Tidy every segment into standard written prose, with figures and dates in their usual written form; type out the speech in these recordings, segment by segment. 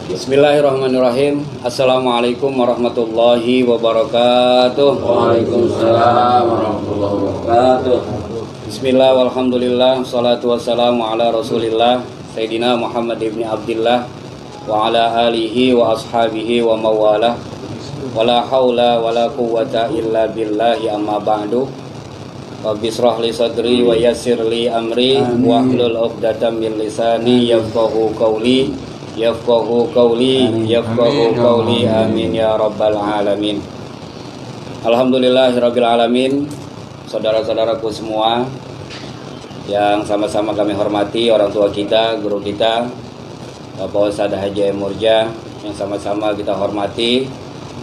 Bismillahirrahmanirrahim. Assalamualaikum warahmatullahi wabarakatuh. Waalaikumsalam warahmatullahi wabarakatuh. Bismillah walhamdulillah. Salatu wassalamu ala rasulillah Sayyidina Muhammad ibn Abdillah wa ala alihi wa ashabihi wa mawalah. Wala hawla wala quwwata illa billahi amma ba'du. Rabbi shrah li sadri wa yassir li amri wahlul 'uqdatam min lisani yafqahu qawli. Yafqahu qawli amin ya rabbal alamin. Alhamdulillahirabbil alamin. Saudara-saudaraku semua yang sama-sama kami hormati, orang tua kita, guru kita Bapak Ustadz Haji Murja, yang sama-sama kita hormati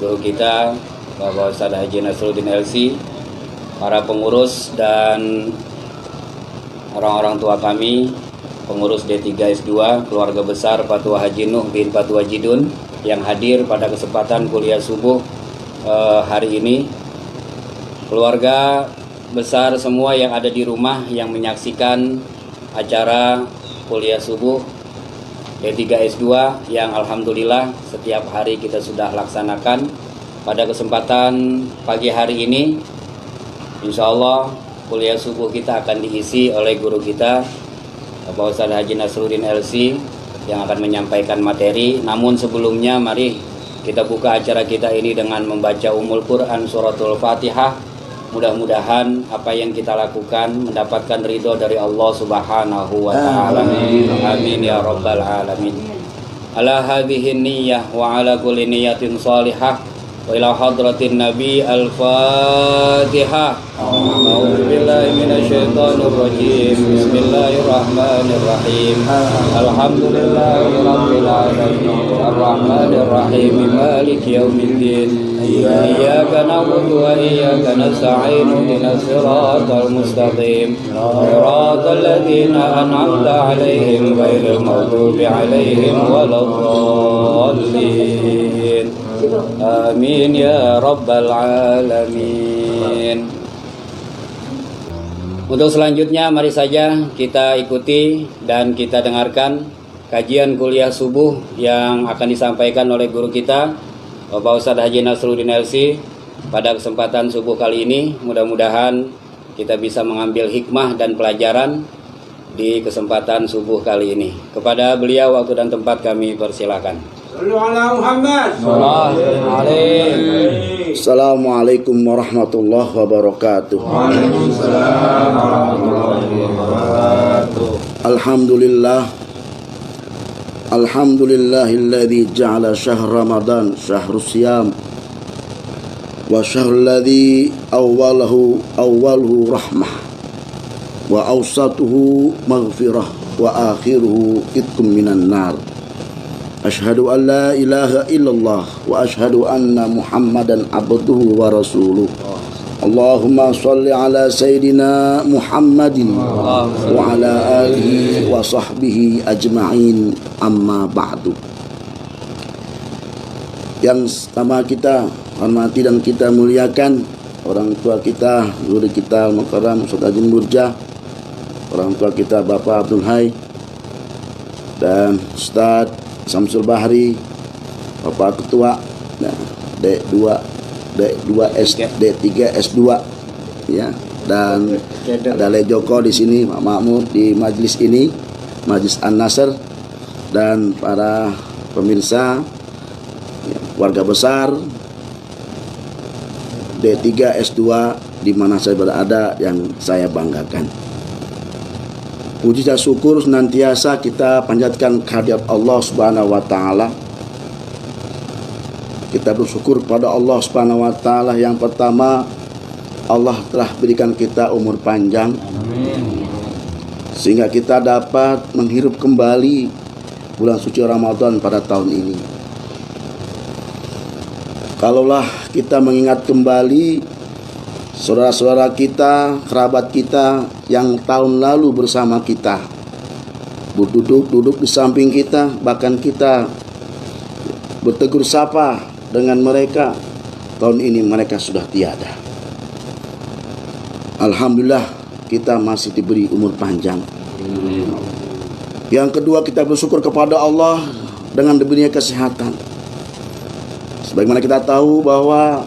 guru kita Bapak Ustadz Haji Nasruddin LC, para pengurus dan orang-orang tua kami, pengurus D3S2, keluarga besar Fatwa Haji Nuh bin Fatwa Jidun yang hadir pada kesempatan kuliah subuh hari ini, keluarga besar semua yang ada di rumah yang menyaksikan acara kuliah subuh D3S2 yang alhamdulillah setiap hari kita sudah laksanakan. Pada kesempatan pagi hari ini, insya Allah kuliah subuh kita akan diisi oleh guru kita Bapak Ustadz Haji Nasruddin LC yang akan menyampaikan materi. Namun sebelumnya mari kita buka acara kita ini dengan membaca Ummul Quran suratul Fatihah. Mudah-mudahan apa yang kita lakukan mendapatkan ridho dari Allah Subhanahu wa ta'ala. Amin ya rabbal alamin. Ala hadhihi niyyah wa ala kulli niyatin salihah wa ila hadratin nabi al-fatihah. A'udzu billahi minasyaitonir rajim. Bismillahirrahmanirrahim. Alhamdulillahirabbil alamin arrahmanir rahim maliki yaumiddin. Iyyaka na'budu wa iyyaka nasta'in ihdinas siratal mustaqim siratal ladzina an'amta 'alaihim ghairil maghdubi 'alaihim waladdallin. Amin ya rabbal alamin. Untuk selanjutnya mari saja kita ikuti dan kita dengarkan kajian kuliah subuh yang akan disampaikan oleh guru kita Bapak Ustadz Haji Nasruddin LC pada kesempatan subuh kali ini. Mudah-mudahan kita bisa mengambil hikmah dan pelajaran di kesempatan subuh kali ini. Kepada beliau waktu dan tempat kami persilakan. Assalamualaikum warahmatullahi wabarakatuh. Waalaikumsalam warahmatullahi wabarakatuh. Alhamdulillahilladzi ja'ala syahr Ramadan syahrus siyam wa syahrul ladzi awwaluhu rahmah wa awsatuhu maghfirah wa akhiruhu itqum minan nar. Asyhadu an la ilaha illallah wa asyhadu anna Muhammadan abduhu wa rasuluh. Allahumma shalli ala Sayyidina Muhammadin wa ala alihi wa sahbihi ajma'in, amma ba'du. Yang pertama kita hormati dan kita muliakan orang tua kita, guru kita Al-Mukarram Ustadz Haji Murja, orang tua kita Bapak Abdul Hai dan Ustadz Samsul Bahri, Bapak Ketua D3S2 ya, dan ada Le Joko di sini, Pak Makmur di majelis ini, Majelis An-Nasr, dan para pemirsa ya, warga besar D3S2 di mana saya berada yang saya banggakan. Puji dan syukur senantiasa kita panjatkan kehadirat Allah Subhanahu wa taala. Kita bersyukur kepada Allah Subhanahu wa taala. Yang pertama, Allah telah berikan kita umur panjang. Amin. Sehingga kita dapat menghirup kembali bulan suci Ramadan pada tahun ini. Kalaulah kita mengingat kembali saudara-saudara kita, kerabat kita yang tahun lalu bersama kita, duduk di samping kita, bahkan kita bertegur sapa dengan mereka, tahun ini mereka sudah tiada. Alhamdulillah kita masih diberi umur panjang. Yang kedua, kita bersyukur kepada Allah dengan diberinya kesehatan. Sebagaimana kita tahu bahwa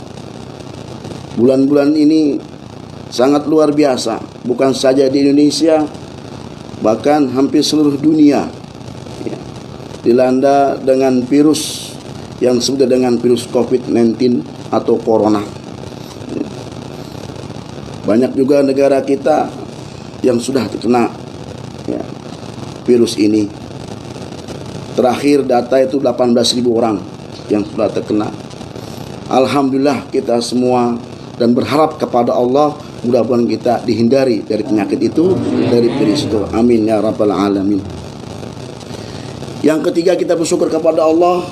bulan-bulan ini sangat luar biasa, bukan saja di Indonesia, bahkan hampir seluruh dunia ya, dilanda dengan virus yang disebut dengan virus COVID-19 atau corona. Banyak juga negara kita yang sudah terkena ya, virus ini. Terakhir data itu 18.000 orang yang sudah terkena. Alhamdulillah kita semua dan berharap kepada Allah mudah-mudahan kita dihindari dari penyakit itu, dari virus itu. Amin ya rabbal alamin. Yang ketiga, kita bersyukur kepada Allah.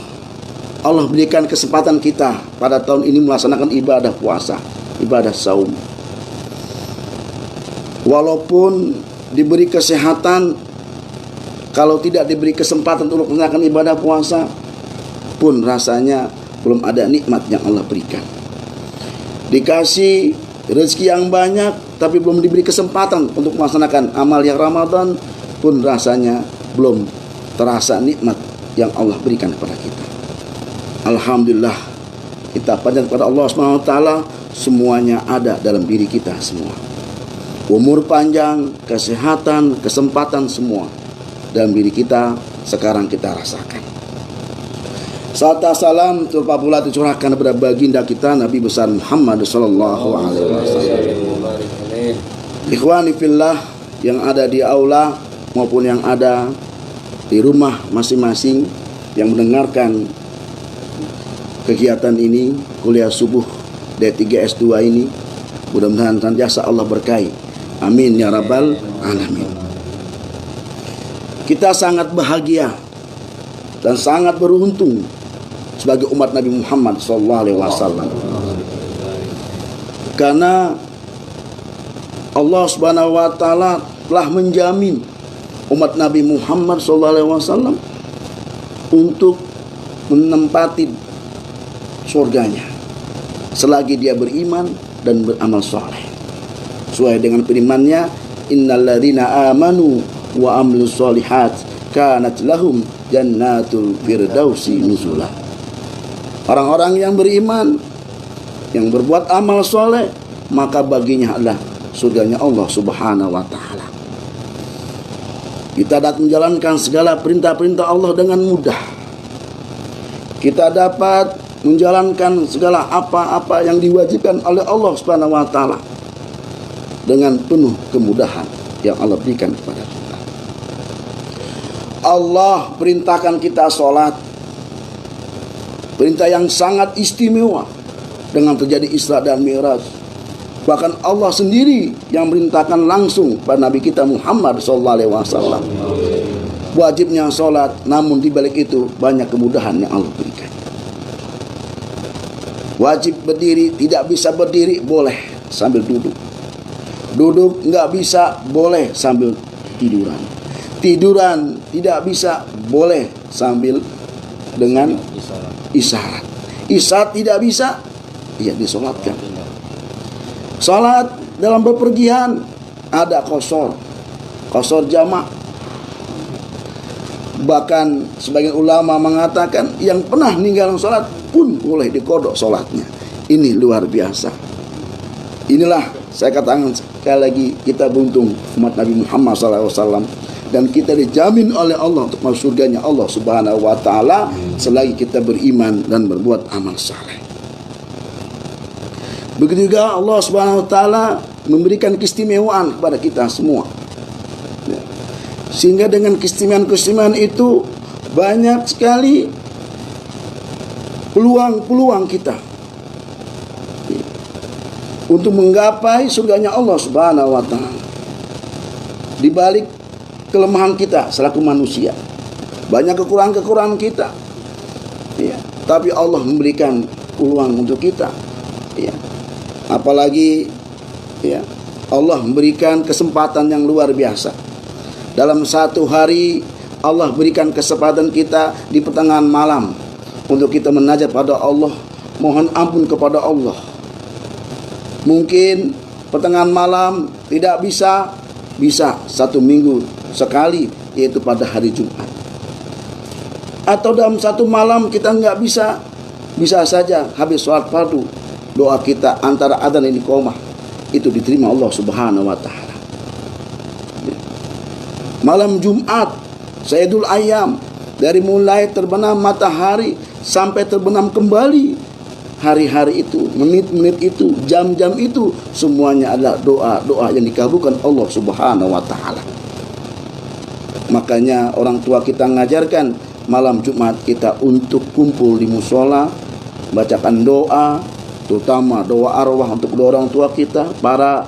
Allah berikan kesempatan kita pada tahun ini melaksanakan ibadah puasa, ibadah saum. Walaupun diberi kesehatan, kalau tidak diberi kesempatan untuk melaksanakan ibadah puasa pun rasanya belum ada nikmat yang Allah berikan. Dikasih rezeki yang banyak tapi belum diberi kesempatan untuk melaksanakan amal yang Ramadan pun rasanya belum terasa nikmat yang Allah berikan kepada kita. Alhamdulillah, kita panjat kepada Allah SWT, semuanya ada dalam diri kita semua. Umur panjang, kesehatan, kesempatan semua dalam diri kita sekarang kita rasakan. Salawat salam terpa pula dicurahkan kepada baginda kita Nabi besar Muhammad sallallahu alaihi wasallam. Ikhwani fillah yang ada di aula maupun yang ada di rumah masing-masing yang mendengarkan kegiatan ini, kuliah subuh D3 S2 ini, mudah-mudahan senantiasa Allah berkahi. Amin ya rabbal alamin. Kita sangat bahagia dan sangat beruntung sebagai umat Nabi Muhammad SAW, karena Allah Subhanahu wa taala telah menjamin umat Nabi Muhammad SAW untuk menempati surganya selagi dia beriman dan beramal soleh. Sesuai dengan firman-Nya, innalladzina amanu wa amilus solihat kanat lahum jannatul firdausi nuzula. Orang-orang yang beriman, yang berbuat amal soleh, maka baginya adalah surganya Allah Subhanahu wa taala. Kita dapat menjalankan segala perintah-perintah Allah dengan mudah. Kita dapat menjalankan segala apa-apa yang diwajibkan oleh Allah Subhanahu wa taala dengan penuh kemudahan yang Allah berikan kepada kita. Allah perintahkan kita sholat, perintah yang sangat istimewa dengan terjadi Isra dan Mi'raj. Bahkan Allah sendiri yang merintahkan langsung pada Nabi kita Muhammad SAW. Wajibnya sholat, namun di balik itu banyak kemudahan yang Allah berikan. Wajib berdiri, tidak bisa berdiri, boleh sambil duduk. Duduk nggak bisa, boleh sambil tiduran. Tiduran tidak bisa, boleh sambil dengan isyarat. Isyarat tidak bisa, ya disolatkan. Salat dalam bepergian ada qasar jamak. Bahkan sebagian ulama mengatakan yang pernah meninggalkan salat pun boleh diqodok salatnya. Ini luar biasa. Inilah saya katakan sekali lagi, kita beruntung umat Nabi Muhammad SAW, dan kita dijamin oleh Allah untuk masuk surganya Allah Subhanahu wa taala selagi kita beriman dan berbuat amal saleh. Begitu juga Allah Subhanahu wa taala memberikan keistimewaan kepada kita semua. Sehingga dengan keistimewaan itu banyak sekali peluang-peluang kita untuk menggapai surganya Allah Subhanahu wa taala. Di balik kelemahan kita selaku manusia, banyak kekurangan kita, ya, tapi Allah memberikan peluang untuk kita, ya. Apalagi ya, Allah memberikan kesempatan yang luar biasa. Dalam satu hari Allah berikan kesempatan kita di pertengahan malam untuk kita menajat pada Allah, mohon ampun kepada Allah. Mungkin pertengahan malam tidak bisa satu minggu sekali, yaitu pada hari Jumat. atau dalam satu malam kita nggak bisa saja habis sholat fardu, doa kita antara adzan dan iqamah itu diterima Allah Subhanahu wa taala. Malam Jumat, Sayyidul Ayyam, dari mulai terbenam matahari sampai terbenam kembali, hari-hari itu, menit-menit itu, jam-jam itu, semuanya adalah doa-doa yang dikabulkan Allah Subhanahu wa taala. Makanya orang tua kita mengajarkan malam Jumat kita untuk kumpul di musola, bacakan doa, terutama doa arwah untuk kedua orang tua kita, para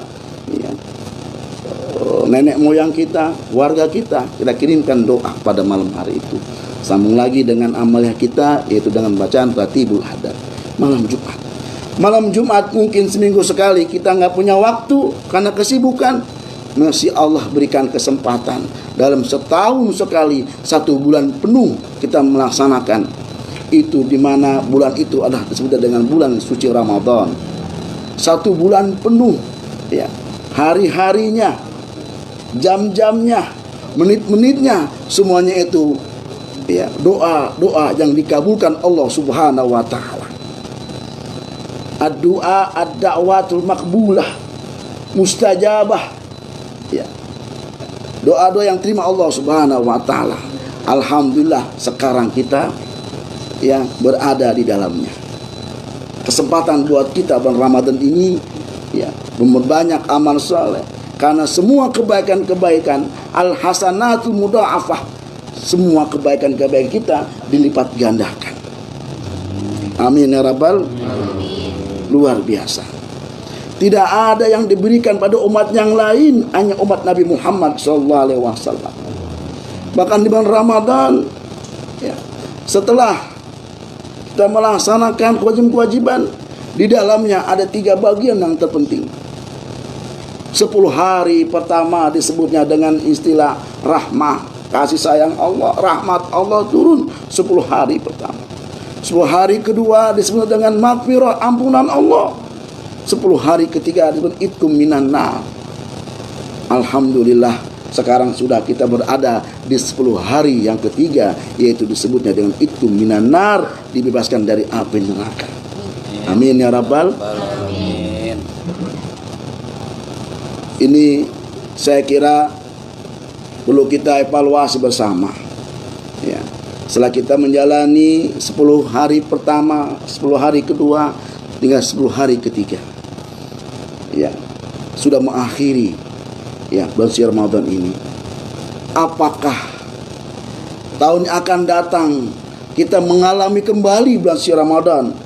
nenek moyang kita, warga kita kirimkan doa pada malam hari itu. Sambung lagi dengan amalnya kita, yaitu dengan bacaan Ratibul Hadar malam Jumat. Malam Jumat mungkin seminggu sekali kita nggak punya waktu karena kesibukan, masih Allah berikan kesempatan dalam setahun sekali, 1 bulan penuh kita melaksanakan itu, di mana bulan itu adalah disebut dengan bulan suci Ramadan. 1 bulan penuh, ya, hari-harinya, jam-jamnya, menit-menitnya, semuanya itu ya doa-doa yang dikabulkan Allah Subhanahu wa taala. Ad-du'a ad-da'watul maqbulah, mustajabah, ya, doa-doa yang terima Allah Subhanahu wa taala. Alhamdulillah sekarang kita ya berada di dalamnya. Kesempatan buat kita bulan Ramadan ini ya memperbanyak amal saleh, karena semua kebaikan-kebaikan al-hasanatul mudha'afah, semua kebaikan-kebaikan kita dilipat gandakan. Amin ya rabbal alamin. Luar biasa. Tidak ada yang diberikan pada umat yang lain, hanya umat Nabi Muhammad SAW. Bahkan di bulan Ramadan ya, setelah kita melaksanakan kewajiban-kewajiban, di dalamnya ada 3 bagian yang terpenting. 10 hari pertama disebutnya dengan istilah rahmah, kasih sayang Allah, rahmat Allah turun 10 hari pertama. 10 hari kedua disebut dengan maghfirah, ampunan Allah. 10 hari ketiga disebut itqum minan nar. Alhamdulillah sekarang sudah kita berada di 10 hari yang ketiga, yaitu disebutnya dengan itqum minan nar, dibebaskan dari api neraka. Amin ya rabbal alamin. Ini saya kira perlu kita evaluasi bersama ya. Setelah kita menjalani 10 hari pertama, 10 hari kedua, tinggal 10 hari ketiga ya, sudah mengakhiri ya bulan suci Ramadan ini. Apakah tahun yang akan datang kita mengalami kembali bulan suci Ramadan?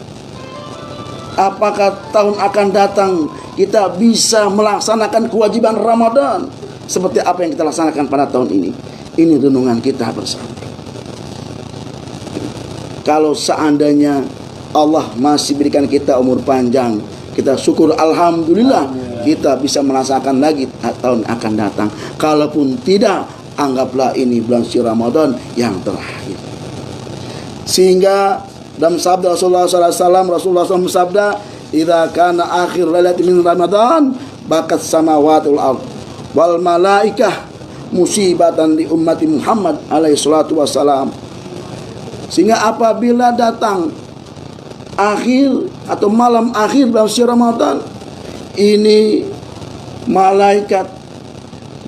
Apakah tahun akan datang kita bisa melaksanakan kewajiban Ramadan seperti apa yang kita laksanakan pada tahun ini? Ini renungan kita bersama. Kalau seandainya Allah masih berikan kita umur panjang, kita syukur alhamdulillah, kita bisa merasakan lagi tahun akan datang. Kalaupun tidak, anggaplah ini bulan suci Ramadan yang terakhir. Sehingga dalam sabda Rasulullah SAW, Rasulullah SAW bersabda, "Idza kana akhir lailatin min Ramadan, bakat samawati wal ard wal malaikah musibatan di ummati Muhammad alaihi salatu wassalam." Sehingga apabila datang akhir atau malam akhir dalam suci Ramadan, ini malaikat,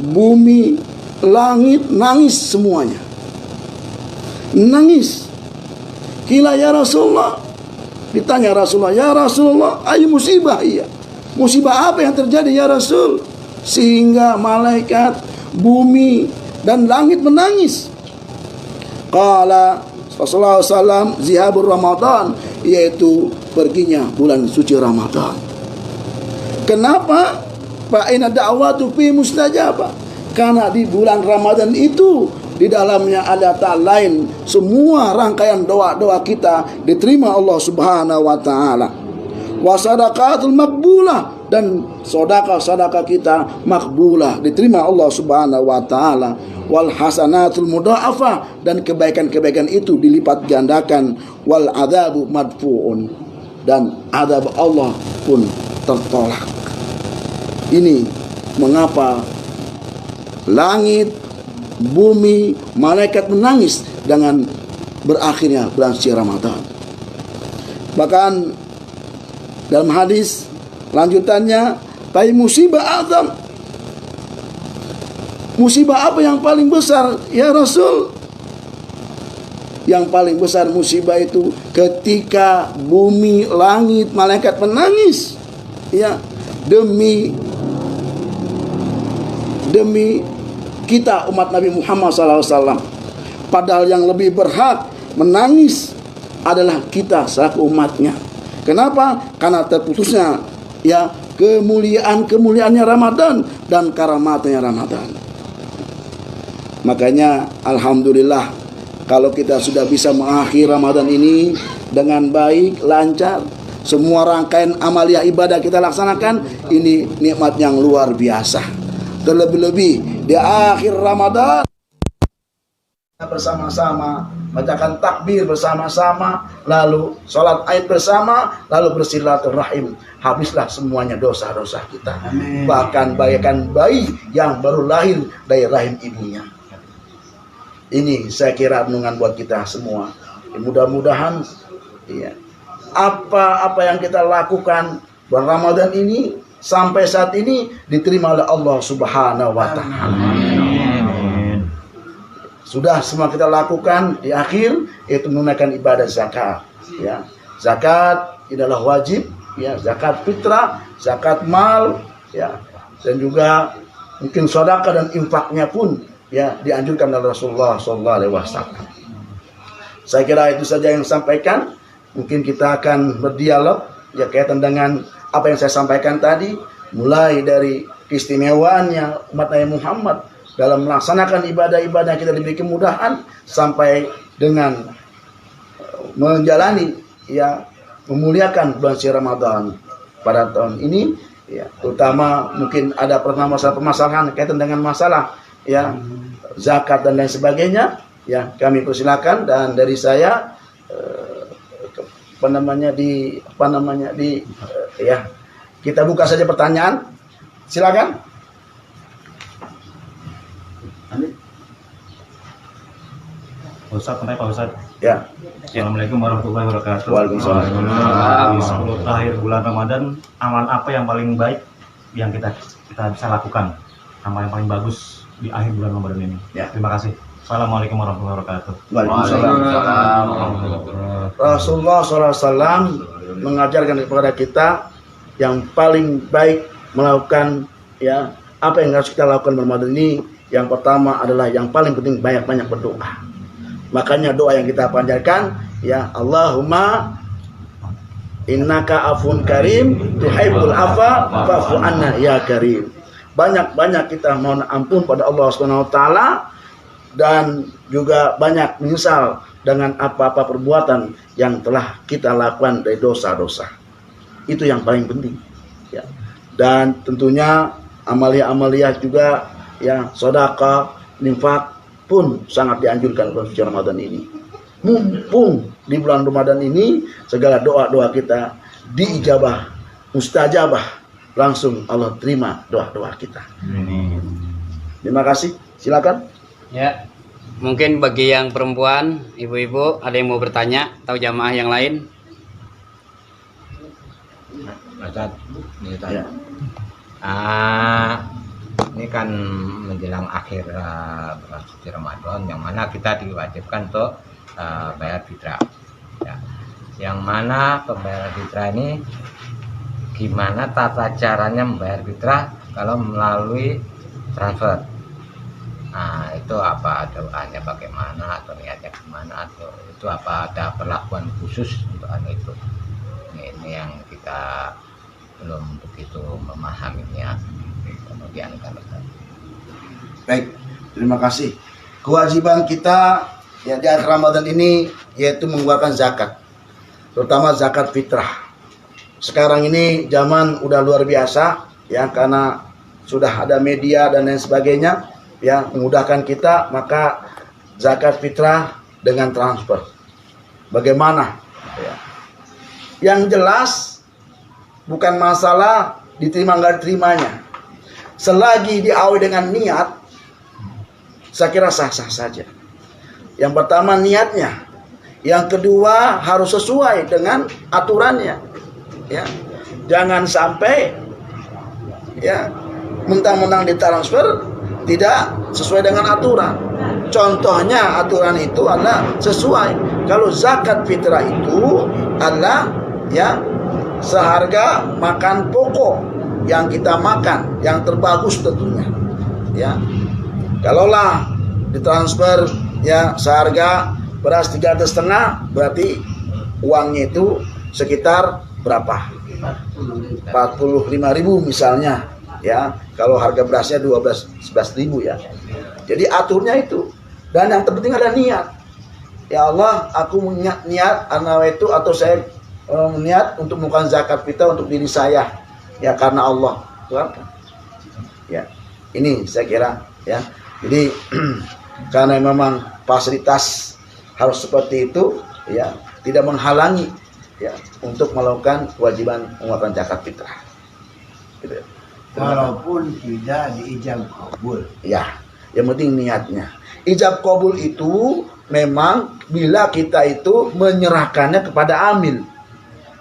bumi, langit nangis semuanya. Nangis. Kila ya Rasulullah. Ditanya Rasulullah, "Ya Rasulullah, ayu musibah?" Iya. Musibah apa yang terjadi ya Rasul? Sehingga malaikat, bumi, dan langit menangis. Qala Rasulullah SAW, zihabur Ramadan, yaitu perginya bulan suci Ramadan. Kenapa? Fa'ina da'watu fi mustajabah. Karena di bulan Ramadan itu, di dalamnya ada tak lain, semua rangkaian doa-doa kita diterima Allah Subhanahu wa taala. Wa sadaqatul maqbulah, dan sedekah-sedekah kita makbulah, diterima Allah Subhanahu wa taala. Wal hasanatul mudha'afah, dan kebaikan-kebaikan itu dilipat gandakan. Wal adzabu madfu'un, dan azab Allah pun tertolak. Ini mengapa langit, bumi, malaikat menangis dengan berakhirnya bulan suci Ramadan. Bahkan dalam hadis lanjutannya, "Pai musibah azam." Musibah apa yang paling besar ya Rasul? Yang paling besar musibah itu ketika bumi, langit, malaikat menangis, ya, demi kita umat Nabi Muhammad SAW. Padahal yang lebih berhak menangis adalah kita selaku umatnya. Kenapa? Karena terputusnya ya kemuliaannya Ramadan dan karamatnya Ramadan. Makanya alhamdulillah kalau kita sudah bisa mengakhiri Ramadan ini dengan baik, lancar, semua rangkaian amalia ibadah kita laksanakan, ini nikmat yang luar biasa. Terlebih-lebih di akhir Ramadan bersama-sama bacakan takbir bersama-sama, lalu sholat Aid bersama, lalu bersilaturahim. Habislah semuanya dosa-dosa kita. Amin. Bahkan bagaikan bayi yang baru lahir dari rahim ibunya. Ini saya kira renungan buat kita semua. Mudah-mudahan ya, apa yang kita lakukan bulan Ramadan ini sampai saat ini diterima oleh Allah Subhanahu wa taala. Sudah semua kita lakukan di akhir, yaitu menunaikan ibadah zakat. Ya, zakat adalah wajib, ya, zakat fitrah, zakat mal, ya, dan juga mungkin sedekah dan infaknya pun ya dianjurkan oleh Rasulullah SAW. Saya kira itu saja yang sampaikan. Mungkin kita akan berdialog ya kaitan dengan apa yang saya sampaikan tadi, mulai dari keistimewaannya umat Nabi Muhammad dalam melaksanakan ibadah-ibadah kita diberi kemudahan, sampai dengan menjalani ya memuliakan bulan suci Ramadan pada tahun ini ya, terutama mungkin ada permasalahan kaitan dengan masalah ya zakat dan lain sebagainya ya, kami persilakan. Dan dari saya ya kita buka saja pertanyaan, silakan. Ustaz, Pak Ustaz. Ya. Assalamualaikum warahmatullahi wabarakatuh. Waalaikumsalam. Di 10 terakhir bulan Ramadan, amalan apa yang paling baik yang kita bisa lakukan? Amalan yang paling bagus di akhir bulan Ramadan ini. Ya. Terima kasih. Assalamualaikum warahmatullahi wabarakatuh. Waalaikumsalam. Rasulullah SAW mengajarkan kepada kita yang paling baik melakukan ya apa yang harus kita lakukan pada Ramadan ini. Yang pertama adalah yang paling penting banyak-banyak berdoa. Makanya doa yang kita panjatkan ya, Allahumma innaka afun karim tuhibbul afa fa'fu anna ya karim. Banyak-banyak kita mohon ampun pada Allah Subhanahu wa taala, dan juga banyak menyesal dengan apa-apa perbuatan yang telah kita lakukan dari dosa-dosa. Itu yang paling penting ya. Dan tentunya amalia-amalia juga ya, sedekah, infak pun sangat dianjurkan bulan suci Ramadan ini. Mumpung di bulan Ramadan ini segala doa-doa kita diijabah, mustajabah, langsung Allah terima doa-doa kita. Terima kasih. Silakan. Ya, mungkin bagi yang perempuan, ibu-ibu, ada yang mau bertanya atau jamaah yang lain? Ustaz, ini Ya. Ini kan menjelang akhir bulan suci Ramadan, yang mana kita diwajibkan untuk bayar fitrah. Ya. Yang mana pembayaran fitrah ini, gimana tata caranya membayar fitrah kalau melalui transfer? Nah, itu apa doanya bagaimana, atau niatnya gimana, atau itu apa ada perlakuan khusus untuk itu? Ini yang kita belum begitu memahaminya. Kemudian Baik, terima kasih. Kewajiban kita ya di akhir Ramadan ini yaitu mengeluarkan zakat, terutama zakat fitrah. Sekarang ini zaman udah luar biasa ya, karena sudah ada media dan lain sebagainya ya, memudahkan kita. Maka zakat fitrah dengan transfer, bagaimana ya? Yang jelas bukan masalah diterima nggak diterimanya. Selagi diawali dengan niat, saya kira sah-sah saja. Yang pertama niatnya, Yang kedua, harus sesuai dengan aturannya. Ya. Jangan sampai ya mentang-mentang ditransfer tidak sesuai dengan aturan. Contohnya aturan itu adalah sesuai. Kalau zakat fitrah itu adalah ya seharga makan pokok yang kita makan, yang terbagus tentunya. Ya. Kalaulah ditransfer ya seharga beras 3,5, berarti uangnya itu sekitar berapa? 45.000 misalnya ya. Kalau harga berasnya 11.000 ya. Jadi aturnya itu. Dan yang terpenting ada niat. Ya Allah, aku niat itu atau saya niat untuk melakukan zakat fitrah untuk diri saya ya karena Allah. Tuhan. Ya. Ini saya kira ya. Jadi karena memang fasilitas harus seperti itu ya, tidak menghalangi ya untuk melakukan kewajiban mengeluarkan zakat fitrah. Gitu. Walaupun tidak diijab kabul. Ya, yang penting niatnya. Ijab kabul itu memang bila kita itu menyerahkannya kepada amil.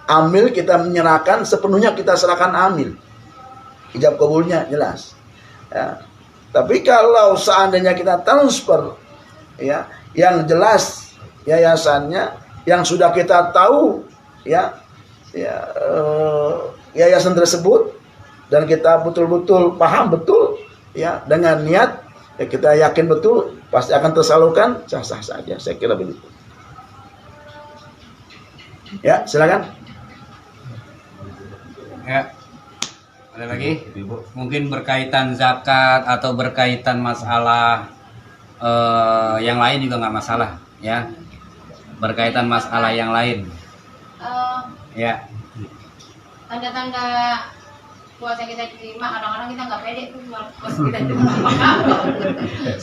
Amil kita menyerahkan sepenuhnya, kita serahkan amil. Ijab kabulnya jelas. Ya. Tapi kalau seandainya kita transfer ya, yang jelas yayasannya yang sudah kita tahu ya, yayasan tersebut dan kita betul-betul paham betul ya dengan niat ya, kita yakin betul pasti akan tersalurkan, sah-sah saja, saya kira begitu. Ya, silakan. Ya. Ada lagi? Mungkin berkaitan zakat atau berkaitan masalah yang lain juga nggak masalah ya. Berkaitan masalah yang lain. Ya. Tanda-tanda puasa kita diterima, kadang-kadang kita nggak pede tuh puasa kita diterima.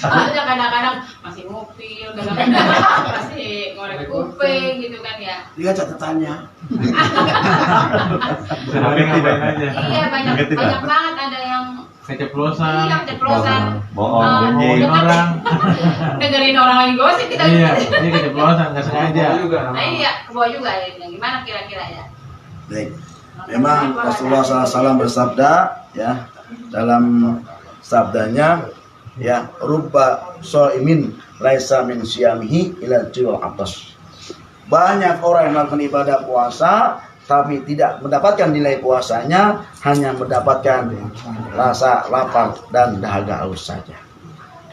Soalnya kadang-kadang masih ngupil, kadang-kadang masih ngorek kuping gitu kan ya. Lihat catatannya. Iya, banyak banget ada yang Keceplosan. iya keceplosan. Bohong, bohongin orang. Dengerin orang lagi gosip kita. Iya, ini keceplosan nggak sengaja. Nah, iya, kebawa juga ya. Gimana kira-kira ya? Baik. Memang Rasulullah SAW bersabda ya dalam sabdanya ya rubba shaimin laisa min siyamihi ila jiwal atas. Banyak orang yang melakukan ibadah puasa tapi tidak mendapatkan nilai puasanya, hanya mendapatkan rasa lapar dan dahaga haus saja.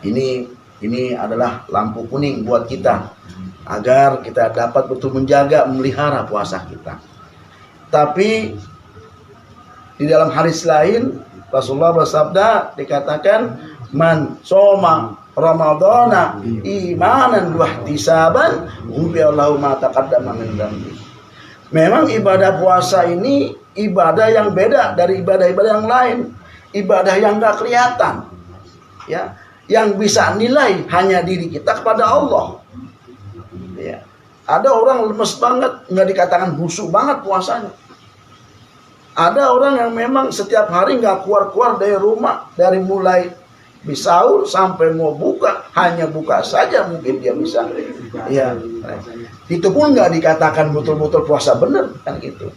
Ini adalah lampu kuning buat kita agar kita dapat betul menjaga, memelihara puasa kita. Tapi di dalam hadis lain Rasulullah bersabda, dikatakan man soma ramadhana imanan wa ihtisaban ghufirallahu ma taqaddama min dzambi. Memang ibadah puasa ini ibadah yang beda dari ibadah-ibadah yang lain, ibadah yang enggak kelihatan. Ya, yang bisa nilai hanya diri kita kepada Allah. Ya. Ada orang lemes banget, nggak dikatakan khusyuk banget puasanya. Ada orang yang memang setiap hari nggak keluar-keluar dari rumah, dari mulai sahur sampai mau buka, hanya buka saja mungkin dia bisa. Ya, itu pun nggak dikatakan betul-betul puasa benar kan gitu.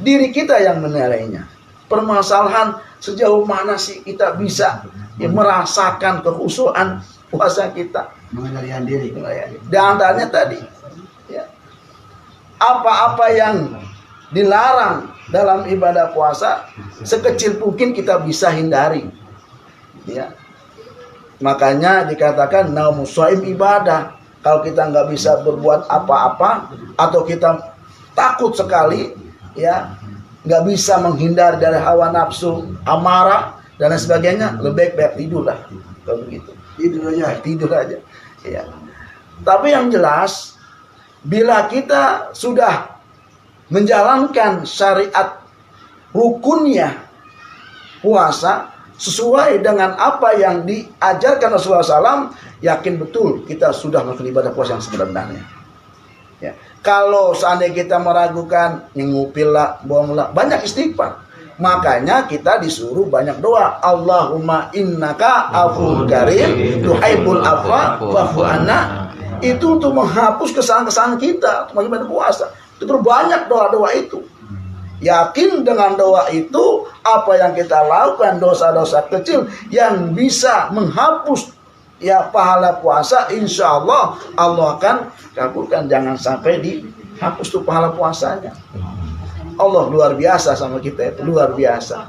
Diri kita yang menilainya. Permasalahan sejauh mana sih kita bisa merasakan kekhusyuan puasa kita? Mengendalikan diri. Di antaranya tadi, ya, apa-apa yang dilarang dalam ibadah puasa sekecil mungkin kita bisa hindari. Ya. Makanya dikatakan naumus shaim ibadah. Kalau kita nggak bisa berbuat apa-apa atau kita takut sekali, ya, nggak bisa menghindar dari hawa nafsu, amarah dan lain sebagainya, lebih baik tidur lah. Kalau begitu. Tidur aja. Ya. Tapi yang jelas, bila kita sudah menjalankan syariat rukunnya puasa sesuai dengan apa yang diajarkan Rasulullah SAW, yakin betul kita sudah melakukan ibadah puasa yang sebenarnya. Ya. Kalau seandainya kita meragukan, ngupil lah, bohong lah, banyak istighfar. Makanya kita disuruh banyak doa. Allahumma innaka afun karim tuhaibul afwa wa'fu anna. Itu untuk menghapus kesalahan-kesalahan kita, bagaimana puasa. Itu perbanyak doa-doa itu. Yakin dengan doa itu, apa yang kita lakukan, dosa-dosa kecil yang bisa menghapus ya pahala puasa, insya Allah Allah akan kabulkan. Jangan sampai dihapus tuh pahala puasanya. Allah luar biasa sama kita itu, luar biasa.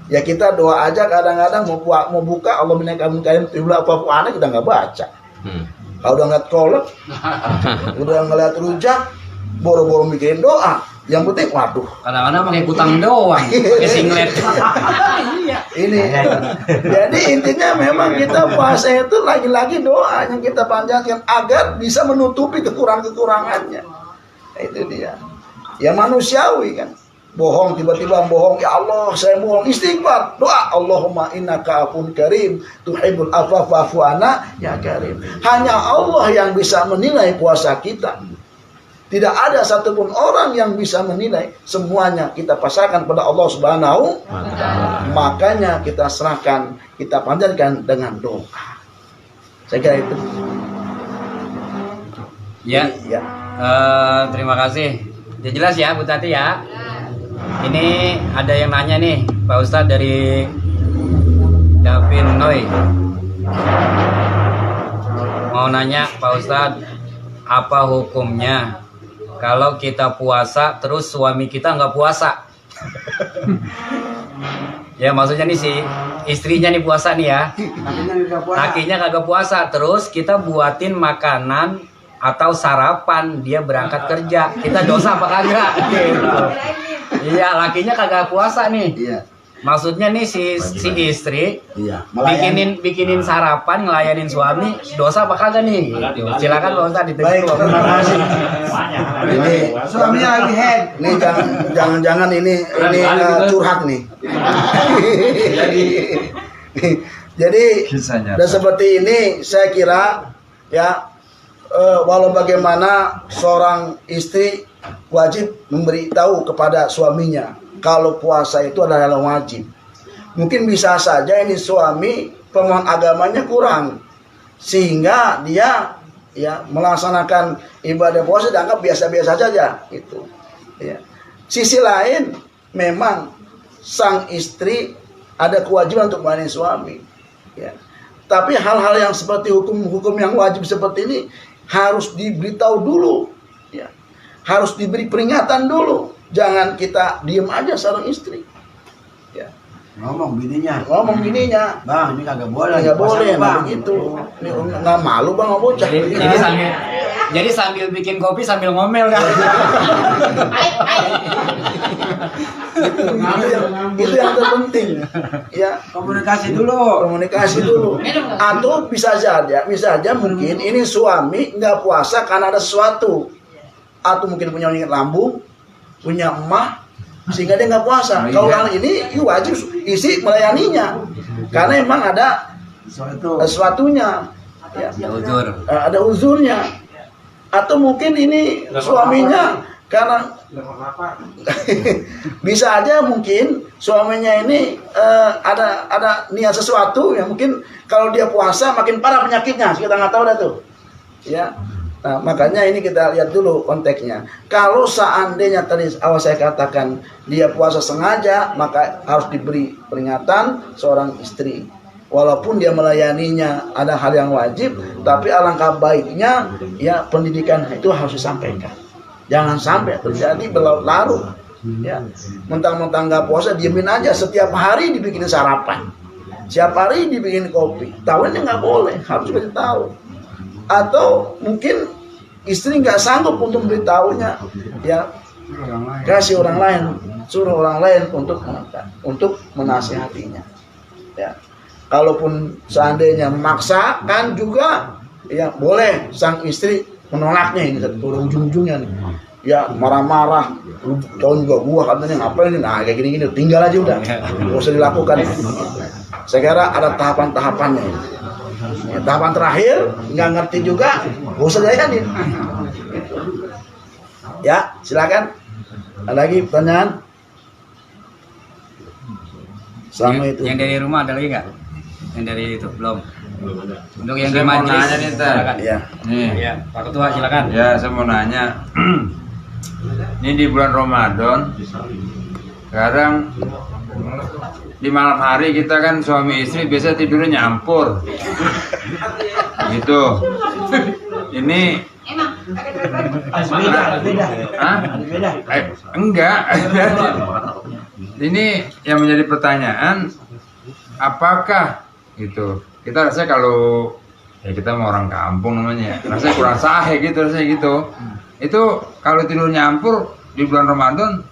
Ya kita doa aja kadang-kadang mau buka Allah menaikkan kain tiba apa aneh kita nggak baca. Kalau udah ngeliat kolek, udah ngeliat rujak, boro-boro mikirin doa. Yang penting, waduh. Kadang-kadang pakai kutang doang, pakai singlet. Ini, jadi intinya memang kita puasa itu lagi-lagi doa yang kita panjatkan agar bisa menutupi kekurangan-kekurangannya. Itu dia. Ya manusiawi kan. Bohong, tiba-tiba bohong, ya Allah saya bohong, istighfar, doa, Allahumma innaka afun karim tuhibbul afwa fa'fu anna ya karim. Hanya Allah yang bisa menilai puasa kita. Tidak ada satupun orang yang bisa menilai. Semuanya kita pasrahkan pada Allah Subhanahu. Makanya kita serahkan, kita panjatkan dengan doa. Saya kira itu. Ya. Terima kasih. Ya, jelas ya Bu Tati ya. Ini ada yang nanya nih Pak Ustadz dari Davin Noi. Mau nanya Pak Ustadz, apa hukumnya kalau kita puasa terus suami kita nggak puasa? Ya maksudnya nih si istrinya nih puasa nih ya, lakinya kagak puasa, terus kita buatin makanan atau sarapan dia berangkat kerja, kita dosa apa kagak? Gitu. Iya, lakinya kagak puasa nih. Iya. Maksudnya nih si istri Iya. bikinin sarapan ngelayanin suami, dosa apa kagak nih? Gitu. Silakan Pak Ustadz ditanya. Baik, terima kasih. Ini Suaminya lagi head. Ini jangan-jangan ini curhat nih. Jadi dan seperti ini saya kira ya walau bagaimana seorang istri wajib memberitahu kepada suaminya kalau puasa itu adalah hal wajib. Mungkin bisa saja ini suami pemahaman agamanya kurang sehingga dia ya melaksanakan ibadah puasa dianggap biasa-biasa saja itu. Ya. Sisi lain memang sang istri ada kewajiban untuk melayani suami. Ya. Tapi hal-hal yang seperti hukum-hukum yang wajib seperti ini harus diberitahu dulu. Ya. Harus diberi peringatan dulu. Jangan kita diem aja seorang istri. Ya. Ngomong bininya. Bang, Ini kagak boleh. nggak boleh, Bang. begitu. Nggak malu bang, nggak bocah. Jadi sambil bikin kopi sambil ngomel kan? Itu yang terpenting. Ya. Komunikasi dulu. Atau bisa saja mungkin ini suami nggak puasa karena ada sesuatu, atau mungkin punya penyakit lambung, punya emah, sehingga dia nggak puasa. Kalau orang ini wajib isi melayaninya karena emang ada sesuatunya, ya. Ada uzurnya, atau mungkin ini suaminya karena bisa aja mungkin suaminya ini ada niat sesuatu yang mungkin kalau dia puasa makin parah penyakitnya, kita nggak tahu dah tuh, ya. Nah, makanya ini kita lihat dulu konteksnya. Kalau seandainya tadi awal saya katakan dia puasa sengaja, maka harus diberi peringatan seorang istri. Walaupun dia melayaninya ada hal yang wajib, tapi alangkah baiknya ya pendidikan itu harus disampaikan. Jangan sampai terjadi berlarut-larut. Ya, mentang-mentang nggak puasa diemin aja, setiap hari dibikin sarapan, setiap hari dibikin kopi. Tahu ini nggak boleh, harus kita tahu. Atau mungkin istri nggak sanggup untuk memberitahunya, ya kasih orang lain, suruh orang lain untuk menasihatinya. Ya, kalaupun seandainya memaksakan juga, ya boleh sang istri menolaknya. Ini satu ujung-ujungnya nih, ya marah-marah, lu tahu juga gua katanya ngapain ini, nah kayak gini-gini, tinggal aja udah, nggak usah dilakukan. Saya kira ada tahapan-tahapannya. Ya, tahapan terakhir nggak ngerti juga, gak usah dilayanin. Ya, silakan. Ada lagi pertanyaan? Sama itu. Yang dari rumah ada lagi nggak? Yang dari itu belum. Untuk yang di Saya mau majelis, nanya nih, Tan. silakan. Ya. Nih. Ya, Pak Ketua silakan. Ya, saya mau nanya. Ini di bulan Ramadan. Sekarang di malam hari kita kan suami istri biasa tidurnya nyampur. Gitu. Ini Emang Beda. Hah? Beda. Enggak. Ini yang menjadi pertanyaan, apakah gitu? Kita rasanya kalau ya kita mau orang kampung namanya, rasanya kurang sahih gitu, rasanya gitu. Itu kalau tidur nyampur di bulan Ramadan,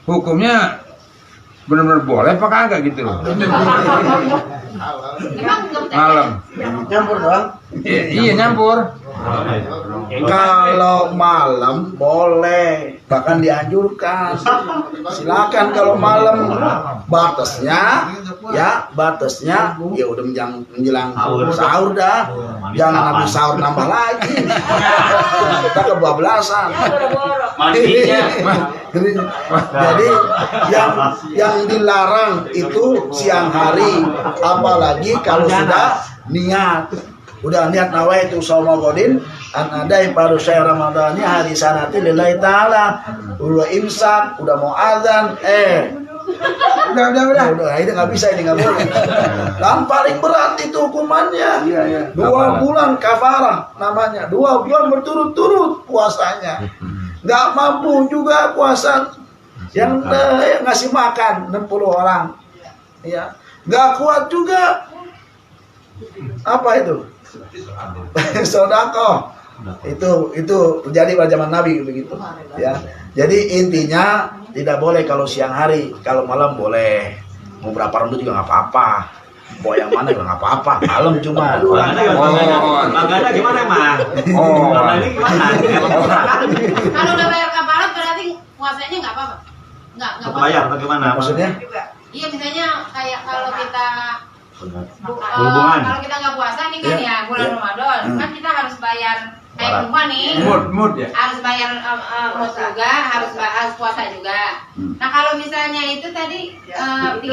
hukumnya benar-benar boleh apa kagak gitu loh? emang nggak Malam. Campur doang. Iya nyampur. Kalau malam boleh, bahkan dianjurkan. Silakan kalau malam, batasnya ya udah menjelang sahur dah. Jangan habis sahur nambah lagi. Kita kebablasan. Jadi yang dilarang itu siang hari, apalagi kalau sudah niat. Udah niat nawaitu shauma ghadin an adai pada saya Ramadannya hari sanati lillahi taala. Udah imsak, udah mau azan, udah ini nggak bisa, ini nggak boleh. Dan paling berat itu hukumannya. 2 bulan kafarah namanya, 2 bulan berturut-turut puasanya. Nggak mampu juga puasa yang ngasih makan 60 orang. Ya, nggak kuat juga. Apa itu? Sodako. Itu terjadi pada zaman Nabi begitu. Ya. Jadi intinya tidak boleh kalau siang hari, kalau malam boleh. Mau berapa ronde juga nggak apa-apa. Mau yang mana juga nggak apa-apa. Malam cuma. Langganan gimana emang? Langganan ini gimana? kalau udah bayar kafarat berarti puasanya nggak apa-apa. Nggak Tetap apa-apa. bayar bagaimana? Maksudnya? Iya, misalnya kayak kalau kita Hubungan. kalau kita nggak puasa nih kan ya bulan Ramadan, kan kita harus bayar kayak rumah nih. Mood ya. Harus bayar mood juga, harus puasa juga. Nah kalau misalnya itu tadi 60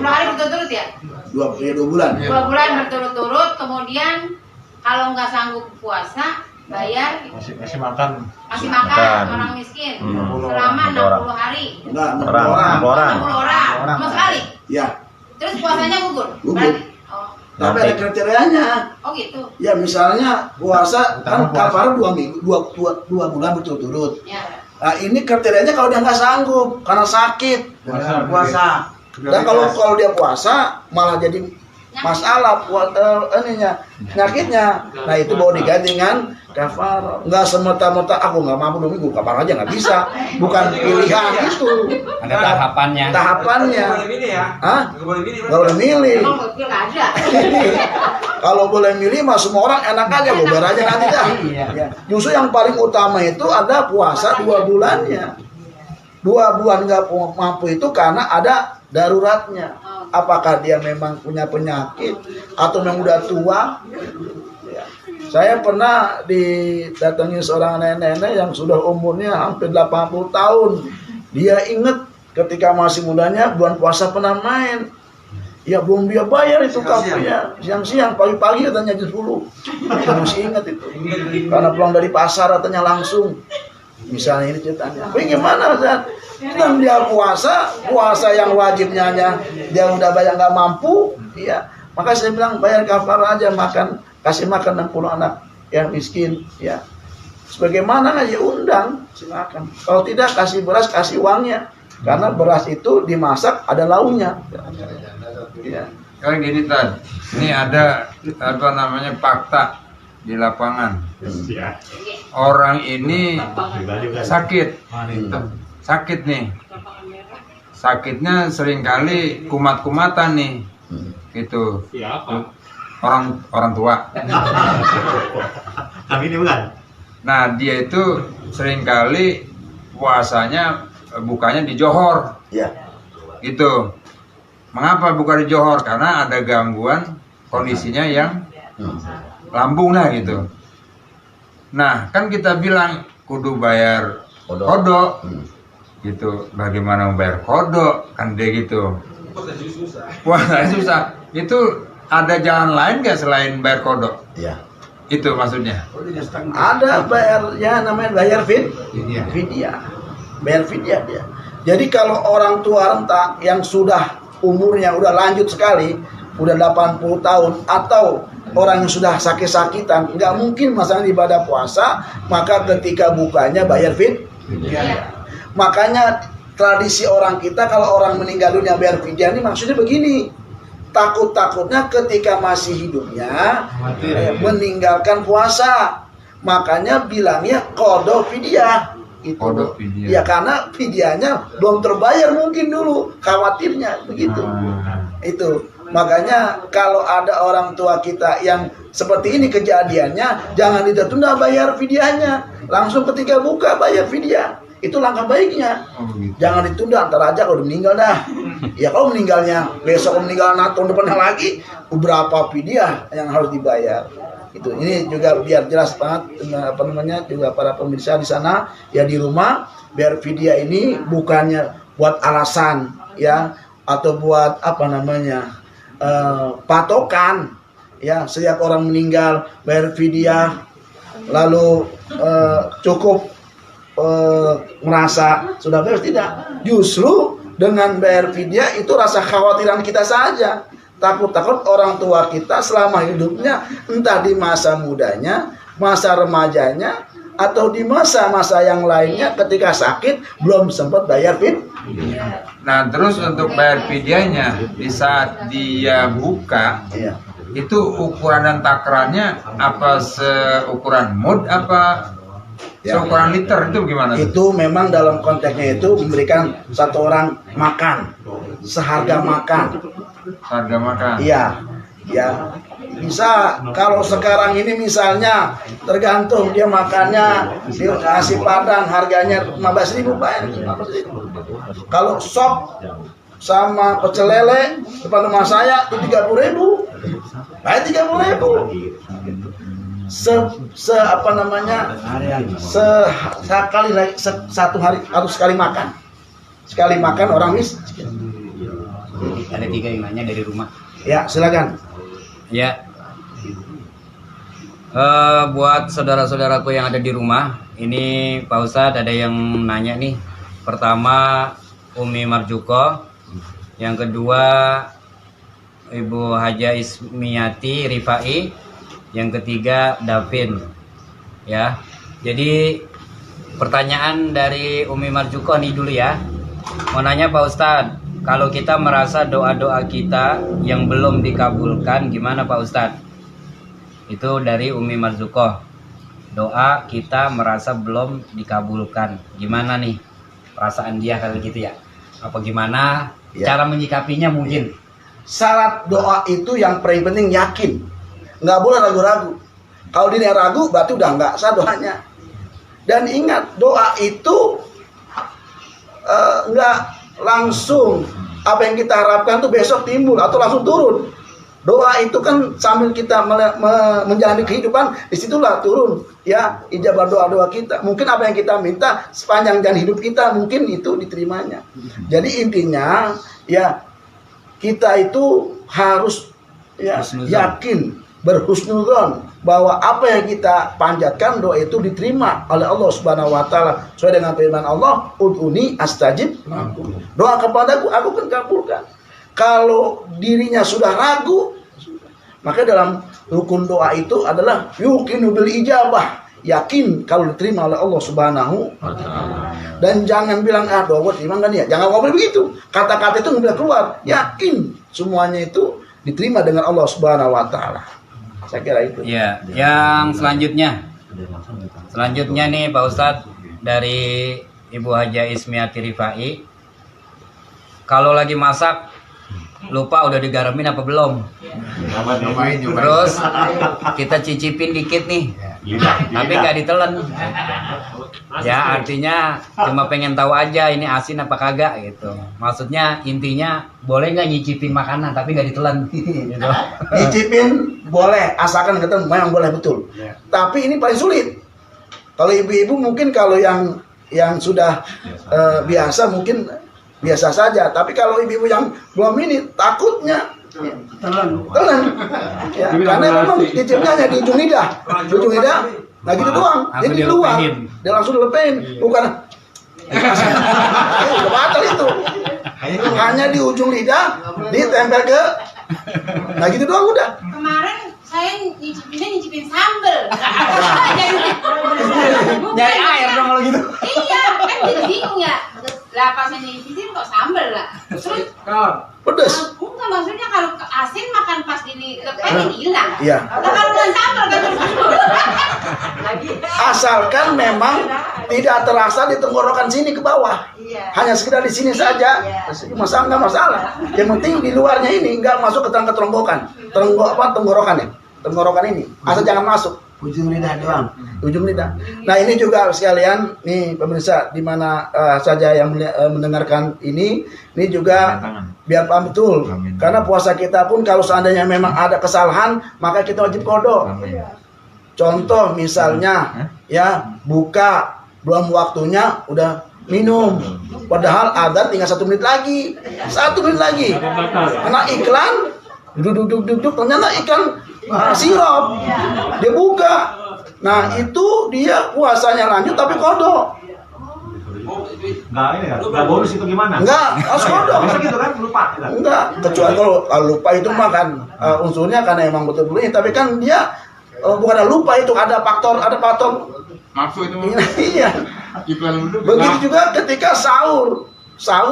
hari berturut-turut ya? 2 bulan. 2 bulan berturut-turut, kemudian kalau nggak sanggup puasa bayar Masih makan. masih makan orang miskin selama 60 hari. Enggak, 60 Orang. orang. 60 orang sama sekali. Ya. Terus puasanya gugur. Gugur. Berarti Tapi ada kriterianya. oh gitu. Ya misalnya puasa kan kafarah 2 bulan berturut-turut. Ya. Nah ini kriterianya kalau dia nggak sanggup karena sakit. Puasa. Dan kalau dia puasa malah jadi masalah penyakitnya. Nah itu baru diganti dengan kafarah. Nggak semata-mata aku nggak mampu 2 minggu kafarah aja nggak bisa. Bukan pilihan itu. Ada tahapannya. Tahapannya. Milih ya. Hah? Nggak boleh milih. Nggak boleh milih. Emang mobil nggak ada. Kalau boleh milih mah semua orang enak aja, bubar aja nanti dah. Ya. Justru yang paling utama itu ada puasa 2 bulannya. 2 bulan nggak mampu itu karena ada daruratnya. Apakah dia memang punya penyakit atau memang udah tua? Ya. Saya pernah didatangi seorang nenek-nenek yang sudah umurnya hampir 80 tahun. Dia ingat ketika masih mudanya bulan puasa pernah main. Ya belum dia bayar itu kafunya. Siang-siang, pagi-pagi katanya jam 10. Saya masih ingat itu. Karena pulang dari pasar katanya langsung. Misalnya ini ceritanya. Tapi gimana Ustaz? Sedang dia puasa yang wajibnya dia udah bayar nggak mampu. Iya. Maka saya bilang bayar kafarah aja, kasih makan 60 anak yang miskin. Ya. Sebagaimana ya undang, silakan. Kalau tidak kasih beras, kasih uangnya. Karena beras itu dimasak ada launya. Ya. Kan gini Tan, ini ada apa namanya fakta di lapangan. Orang ini sakit nih, sakitnya seringkali kumat-kumatan nih, gitu. Orang tua. Kami ini bukan. Nah dia itu seringkali puasanya bukanya di Johor, Ya. gitu. Mengapa buka di Johor? Karena ada gangguan kondisinya yang lambung lah gitu. Nah kan kita bilang kudu bayar kodok, gitu. Bagaimana mau bayar kodok? Kan dia gitu. Puasa susah. Itu ada jalan lain nggak selain bayar kodok? Ya. Itu maksudnya. Ada bayarnya, namanya bayar fidyah. Bayar fidyah dia. Jadi kalau orang tua renta yang sudah umurnya udah lanjut sekali, udah 80 tahun atau orang yang sudah sakit-sakitan, nggak mungkin masalah ibadah puasa, maka ketika bukanya bayar fidyah. Makanya tradisi orang kita kalau orang meninggal dunia bayar fidyah ini maksudnya begini. Takut-takutnya ketika masih hidupnya meninggalkan puasa. Makanya bilangnya qada fidyah. Itu. Kodok fidyah. Ya karena fidyahnya belum terbayar mungkin dulu, khawatirnya begitu. Itu. Makanya kalau ada orang tua kita yang seperti ini kejadiannya, jangan ditunda bayar fidyahnya. Langsung ketika buka bayar fidyah. Itu langkah baiknya. Jangan ditunda, antar aja kalau udah meninggal dah. Ya kalau meninggalnya besok meninggal tahun depannya lagi, berapa fidyah yang harus dibayar. Itu ini juga biar jelas banget juga para pemirsa di sana ya di rumah, biar fidyah ini bukannya buat alasan ya atau buat patokan ya, setiap orang meninggal bayar fidyah lalu cukup merasa sudah beres. Tidak, justru dengan bayar fidyah itu rasa khawatiran kita saja. Takut-takut orang tua kita selama hidupnya, entah di masa mudanya, masa remajanya, atau di masa-masa yang lainnya ketika sakit belum sempat bayar fidyah. Nah, terus untuk bayar fidyahnya di saat dia buka, itu ukuran dan takarannya apa, seukuran mud apa seukuran liter, itu gimana? Itu memang dalam konteksnya itu memberikan satu orang makan seharga makan. Harga makan. Iya, ya bisa. Kalau sekarang ini misalnya tergantung dia makannya di nasi padang harganya 15.000 bayar 15.000. Kalau sop sama pecel lele depan rumah saya itu 30.000, bayar 30.000. Satu hari atau sekali makan orang miskin. Ada 3 yang nanya dari rumah. Ya, silakan. Ya. Buat saudara-saudaraku yang ada di rumah, ini Pak Ustadz ada yang nanya nih. Pertama Umi Marjuko, yang kedua Ibu Haja Ismiati Rifai, yang ketiga Davin. Ya. Jadi pertanyaan dari Umi Marjuko nih dulu ya. Mau nanya Pak Ustadz, kalau kita merasa doa-doa kita yang belum dikabulkan, gimana Pak Ustadz? Itu dari Umi Marzukoh. Doa kita merasa belum dikabulkan, gimana nih perasaan dia kalau gitu ya? Apa gimana cara menyikapinya mungkin? Syarat doa itu yang paling penting yakin. Nggak boleh ragu-ragu. Kalau dia ragu, berarti udah nggak sah doanya. Dan ingat, doa itu nggak langsung apa yang kita harapkan tuh besok timbul atau langsung turun. Doa itu kan sambil kita menjalani kehidupan, disitulah turun ya ijabah doa-doa kita. Mungkin apa yang kita minta sepanjang jalan hidup kita mungkin itu diterimanya. Jadi intinya ya kita itu harus ya yakin, berhusnuzon bahwa apa yang kita panjatkan doa itu diterima oleh Allah Subhanahu wa taala. Sesuai dengan firman Allah, ud'uni astajib. Doa kepadaku, aku akan kabulkan. Kalau dirinya sudah ragu, maka dalam rukun doa itu adalah yuqinu bil ijabah, yakin kalau diterima oleh Allah Subhanahu wa taala. Dan jangan bilang doa gue terima kan ya. Jangan ngomong begitu. Kata-kata itu nggak boleh keluar. Yakin semuanya itu diterima dengan Allah Subhanahu wa taala. Saya kira itu. Ya, yang selanjutnya nih Pak Ustadz dari Ibu Haja Ismiati Rifai. Kalau lagi masak lupa udah digaramin apa belum? Terus kita cicipin dikit nih, tapi nggak ditelan. Ya artinya cuma pengen tahu aja ini asin apa kagak gitu. Maksudnya intinya boleh nggak nyicipin makanan tapi nggak ditelan gitu. Nyicipin boleh, asalkan kata memang boleh betul. Tapi ini paling sulit. Kalau ibu-ibu mungkin kalau yang sudah biasa mungkin biasa saja. Tapi kalau ibu-ibu yang belum ini takutnya Telan. Telan. Ya, karena memang nyicipnya hanya di ujung lidah. Di ujung lidah, nah gitu doang. Jadi di luar, dia langsung dilepehin. Bukan. Udah batal itu. Hanya di ujung lidah, ditempel ke. Nah gitu doang udah. Kemarin saya nyicipin sambel. Nyari air dong kalau gitu. Iya, kan jadi bingung ya. Lah pas saya nyicipin kok sambel lah. Terus Pedes. bukan maksudnya kalau asin makan pas dilepehin hilang. Iya. Lah kalau nggak sambel kan Asalkan memang tidak terasa di tenggorokan sini ke bawah. Hanya sekedar di sini saja. Masalah nggak masalah. Yang penting di luarnya ini nggak masuk ke teronggokan. Tenggorokan ya. Tenggorokan ini. Asal jangan masuk. Ujung lidah doang. Ujung lidah. Nah ini juga sekalian nih pemirsa di mana saja yang mendengarkan ini juga biar paham betul. Karena puasa kita pun kalau seandainya memang ada kesalahan maka kita wajib qadha. Contoh misalnya ya buka belum waktunya udah minum. Padahal adzan tinggal 1 menit lagi. 1 menit lagi. Kena iklan duduk ternyata iklan sirup. Dia buka. Nah, itu dia puasanya lanjut tapi qadha. Nggak ini kan? Nggak bonus itu gimana? Enggak, harus qadha. Bisa gitu kan? Lupa. Gitu. Enggak, kecuali kalau lupa itu mah kan unsurnya karena emang betul-betul ini, tapi kan dia bukan ada lupa itu ada faktor Maksud itu iya. iklan dulu. Begitu juga ketika sahur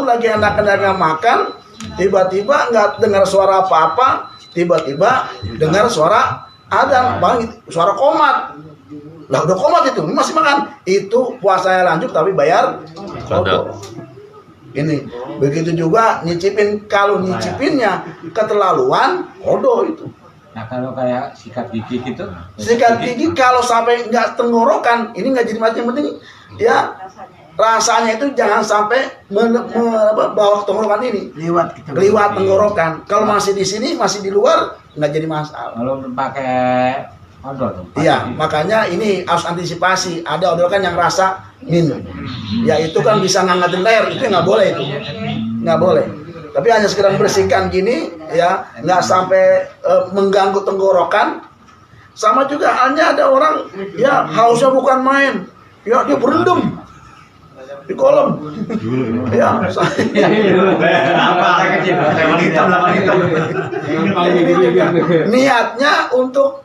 lagi enak-enaknya makan, tiba-tiba nggak dengar suara apa-apa, tiba-tiba dengar suara adzan, suara qomat. Lah udah qomat itu, masih makan. Itu puasanya lanjut tapi bayar qadha. Ini begitu juga nyicipin, kalau nyicipinnya keterlaluan qadha itu. Nah kalau kayak sikat gigi gitu, Sikat gigi kalau sampai nggak tenggorokan, ini nggak jadi macam, yang penting ya rasanya itu jangan sampai bawah tenggorokan ini, lewat tenggorokan. Kalau masih di sini, masih di luar, nggak jadi masalah. kalau pakai odol. Iya, makanya ini harus antisipasi. Ada odol kan yang rasa min, ya itu kan bisa ngangetin leher, itu nggak boleh itu, nggak boleh. Tapi hanya sekedar bersihkan gini, ya nggak sampai mengganggu tenggorokan. Sama juga halnya ada orang, ya hausnya bukan main, ya dia berendam di kolam, ya. Niatnya untuk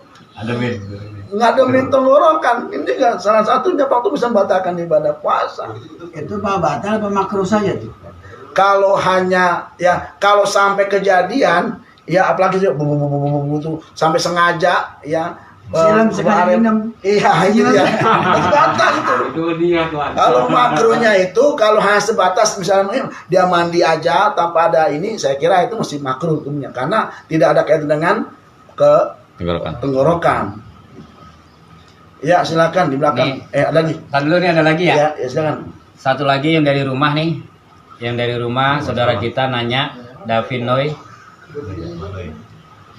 ngademin tenggorokan, ini kan salah satunya waktu bisa membatalkan ibadah puasa. Itu batal apa makruh saja tuh? Kalau hanya ya kalau sampai kejadian ya apalagi itu sampai sengaja ya Silam sekali minum. iya itu ya itu batal itu. Kalau makruhnya itu kalau hanya sebatas misalnya dia mandi aja tanpa ada ini, saya kira itu mesti makruh hukumnya karena tidak ada kaitan dengan tenggorokan. Ya silakan di belakang. Ada lagi. Tadi dulu nih ada lagi ya? Ya silakan. Satu lagi yang dari rumah nih. Yang dari rumah saudara kita nanya, Davin Noy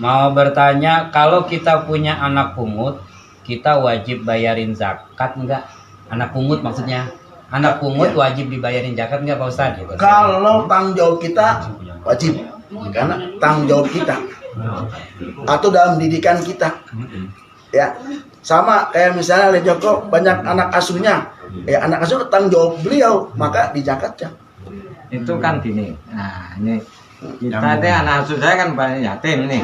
mau bertanya, kalau kita punya anak pungut, kita wajib bayarin zakat enggak? Anak pungut maksudnya. Anak pungut wajib dibayarin zakat enggak Pak Ustadz? Gitu. Kalau tanggung jawab kita wajib, karena tanggung jawab kita atau dalam didikan kita, ya sama kayak misalnya Le Joko banyak anak asuhnya, ya anak asuh tanggung jawab beliau maka dizakatkan. Itu kan gini. Nah ini kita ini anak asuh saya kan banyak yatim nih.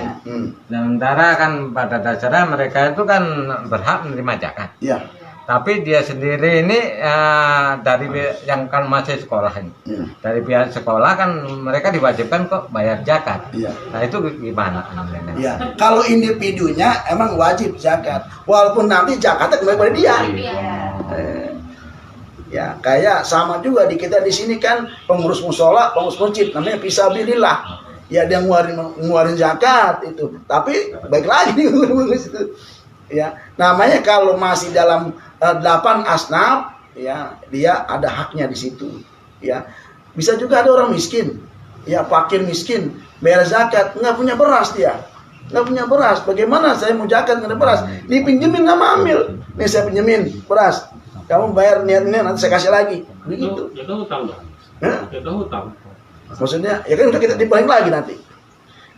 Sementara kan pada dasarnya mereka itu kan berhak menerima zakat. Iya. Tapi dia sendiri ini dari yang kan masih sekolah ini, dari pihak sekolah kan mereka diwajibkan kok bayar zakat. Iya. Nah itu gimana? Iya. Kalau individunya emang wajib zakat, walaupun nanti zakatnya kembali pada dia. Ya kayak sama juga di kita di sini kan pengurus musola, pengurus masjid namanya fisabilillah. Ya dia ngeluarin zakat itu, tapi baik lagi ngurus itu. Ya namanya kalau masih dalam 8 asnaf, ya dia ada haknya di situ. Ya bisa juga ada orang miskin, ya fakir miskin bayar zakat nggak punya beras dia. Nggak punya beras, bagaimana saya mau zakat nggak ada beras? Dipinjemin nggak mau ambil, nih saya pinjemin beras, kamu bayar niatnya nanti saya kasih lagi, begitu. Itu hutang dong. Hah? Itu hutang. Maksudnya ya kan udah kita dibalik lagi nanti.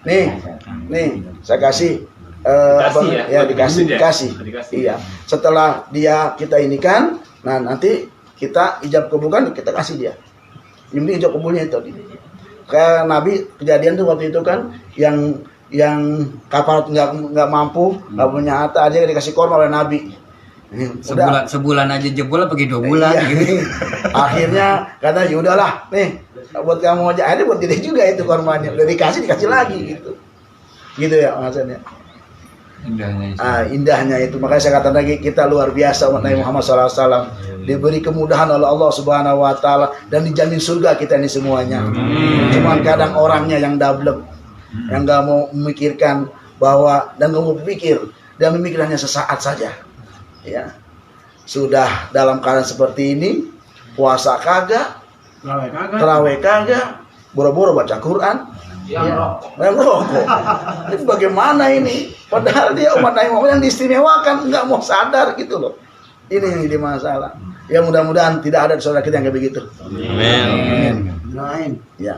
nih, saya kasih dikasih. Iya. Setelah kita ini kan, nah nanti kita ijab kabulkan, kita kasih dia. Ini ijab kabulnya itu. Kayak Nabi kejadian tuh waktu itu kan, yang kapal nggak mampu, nggak punya harta aja dikasih korma oleh Nabi. Sebulan aja jebol pergi 2 bulan Iya. gitu. Akhirnya kata ya udahlah, nih buat kamu aja, akhirnya buat dia juga itu kormanya, udah dikasih lagi gitu ya maksudnya. Indahnya itu, makanya saya katakan lagi, kita luar biasa umat Nabi Muhammad SAW, diberi kemudahan oleh Allah Subhanahu Wa Taala dan dijamin surga kita ini semuanya. Cuma kadang orangnya yang dablek, yang nggak mau memikirkan bahwa, dan nggak mau berpikir, dan memikirkannya sesaat saja. Ya, sudah dalam keadaan seperti ini, puasa kagak, terawih kagak, boro-boro baca Quran. Yang rokok. Ini bagaimana ini? Padahal dia umat Nabi Muhammad yang diistimewakan, nggak mau sadar gitu loh. Ini masalah. Ya mudah-mudahan tidak ada saudara kita yang kayak begitu. Doain. Ya.